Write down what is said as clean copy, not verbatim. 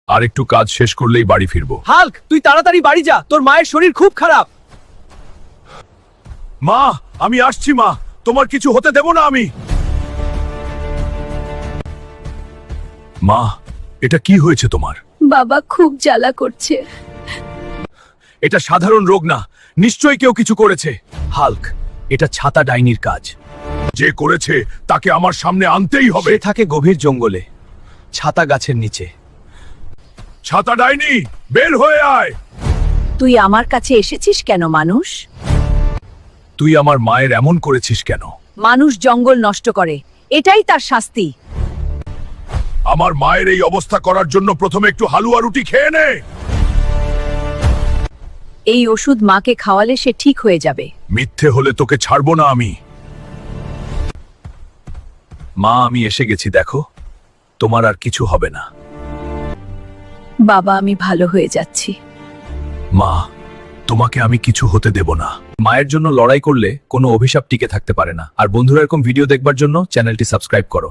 আর একটু কাজ শেষ করলেই বাড়ি ফিরবো। হাল্ক, তুই তাড়াতাড়ি বাড়ি যা, তোর মায়ের শরীর খুব খারাপ। মা, আমি আসছি মা, তোমার কিছু হতে দেব না আমি। মা, এটা কি হয়েছে তোমার? বাবা খুব জ্বালা করছে। এটা সাধারণ রোগ না, নিশ্চয়ই কেউ কিছু করেছে। হাল্ক, এটা ছাতা ডাইনির কাজ। যে করেছে তাকে আমার সামনে আনতেই হবে। সে থাকে গভীর জঙ্গলে, ছাতা গাছের নিচে। ছাতা ডাইনি, বের হয়ে আয়। তুই আমার কাছে এসেছিস কেন মানুষ? তুই আমার মায়ের এমন করেছিস কেন? মানুষ জঙ্গল নষ্ট করে, এটাই তার শাস্তি। আমার মায়ের এই অবস্থা করার জন্য প্রথমে একটু হালুয়া রুটি খেয়ে নে। এই ওষুধ মাকে খাওয়ালে সে ঠিক হয়ে যাবে। মিথ্যে হলে তোকে ছাড়বো না আমি। মা, আমি এসে গেছি, দেখো, তোমার আর কিছু হবে না। বাবা, আমি ভালো হয়ে যাচ্ছি। মা, তোমাকে আমি কিছু হতে দেব না। মায়ের জন্য লড়াই করলে কোনো অভিশাপ টিকে থাকতে পারে না। আর বন্ধুরা, এরকম ভিডিও দেখবার জন্য চ্যানেলটি সাবস্ক্রাইব করো।